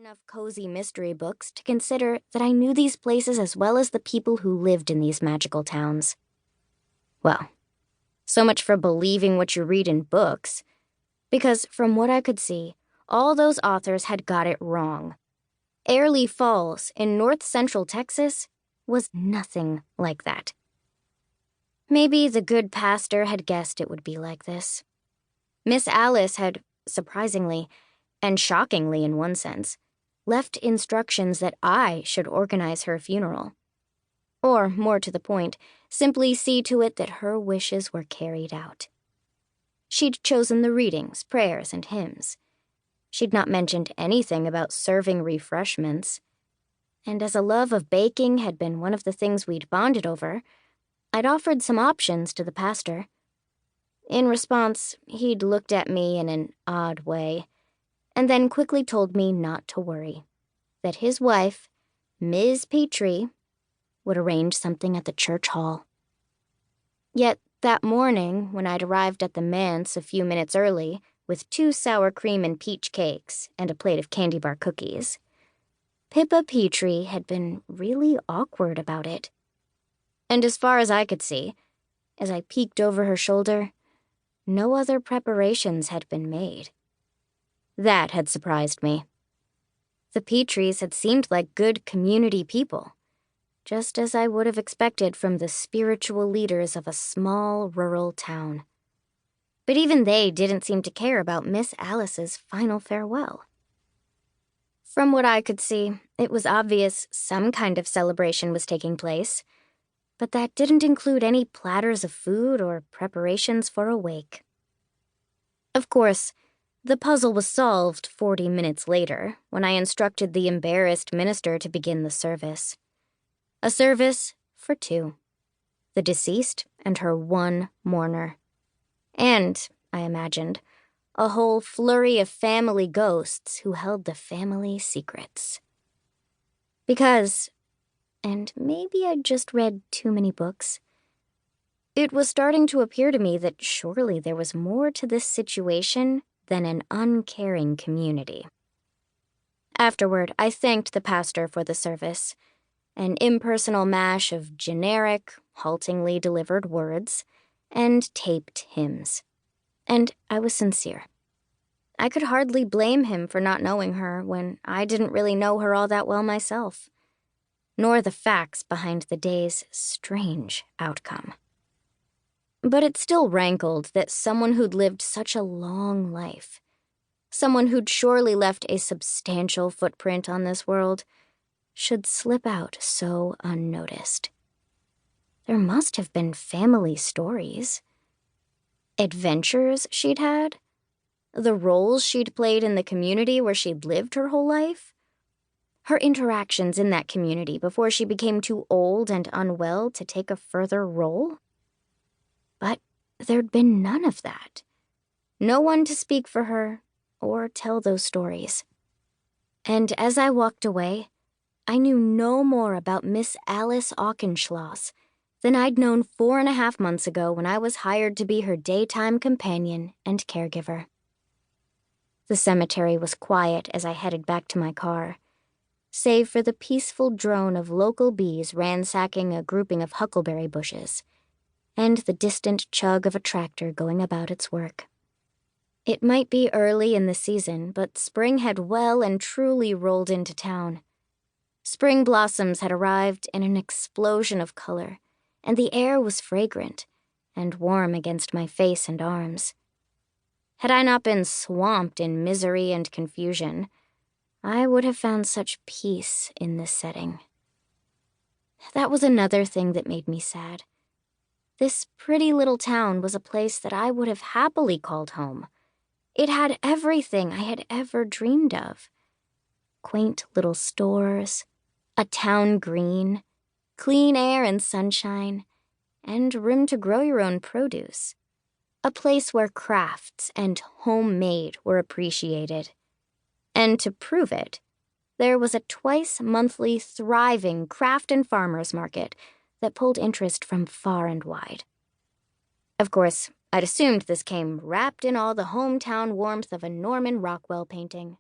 enough cozy mystery books to consider that I knew these places as well as the people who lived in these magical towns. Well, so much for believing what you read in books, because from what I could see, all those authors had got it wrong. Airlie Falls in north central Texas was nothing like that. Maybe the good pastor had guessed it would be like this. Miss Alice had, surprisingly, and shockingly in one sense, left instructions that I should organize her funeral. Or, more to the point, simply see to it that her wishes were carried out. She'd chosen the readings, prayers, and hymns. She'd not mentioned anything about serving refreshments. And as a love of baking had been one of the things we'd bonded over, I'd offered some options to the pastor. In response, he'd looked at me in an odd way, and then quickly told me not to worry, that his wife, Ms. Petrie, would arrange something at the church hall. Yet that morning, when I'd arrived at the manse a few minutes early, with 2 sour cream and peach cakes and a plate of candy bar cookies, Pippa Petrie had been really awkward about it. And as far as I could see, as I peeked over her shoulder, no other preparations had been made. That had surprised me. The Petries had seemed like good community people, just as I would have expected from the spiritual leaders of a small rural town. But even they didn't seem to care about Miss Alice's final farewell. From what I could see, it was obvious some kind of celebration was taking place, but that didn't include any platters of food or preparations for a wake. Of course, the puzzle was solved 40 minutes later when I instructed the embarrassed minister to begin the service. A service for 2, the deceased and her 1 mourner. And, I imagined, a whole flurry of family ghosts who held the family secrets. Because, and maybe I'd just read too many books, it was starting to appear to me that surely there was more to this situation than an uncaring community. Afterward, I thanked the pastor for the service, an impersonal mash of generic, haltingly delivered words, and taped hymns. And I was sincere. I could hardly blame him for not knowing her when I didn't really know her all that well myself, nor the facts behind the day's strange outcome. But it still rankled that someone who'd lived such a long life, someone who'd surely left a substantial footprint on this world, should slip out so unnoticed. There must have been family stories, adventures she'd had, the roles she'd played in the community where she'd lived her whole life, her interactions in that community before she became too old and unwell to take a further role. But there'd been none of that. No one to speak for her or tell those stories. And as I walked away, I knew no more about Miss Alice Auchenschloss than I'd known 4.5 months ago when I was hired to be her daytime companion and caregiver. The cemetery was quiet as I headed back to my car, save for the peaceful drone of local bees ransacking a grouping of huckleberry bushes, and the distant chug of a tractor going about its work. It might be early in the season, but spring had well and truly rolled into town. Spring blossoms had arrived in an explosion of color, and the air was fragrant and warm against my face and arms. Had I not been swamped in misery and confusion, I would have found such peace in this setting. That was another thing that made me sad. This pretty little town was a place that I would have happily called home. It had everything I had ever dreamed of. Quaint little stores, a town green, clean air and sunshine, and room to grow your own produce. A place where crafts and homemade were appreciated. And to prove it, there was a twice-monthly thriving craft and farmers market that pulled interest from far and wide. Of course, I'd assumed this came wrapped in all the hometown warmth of a Norman Rockwell painting.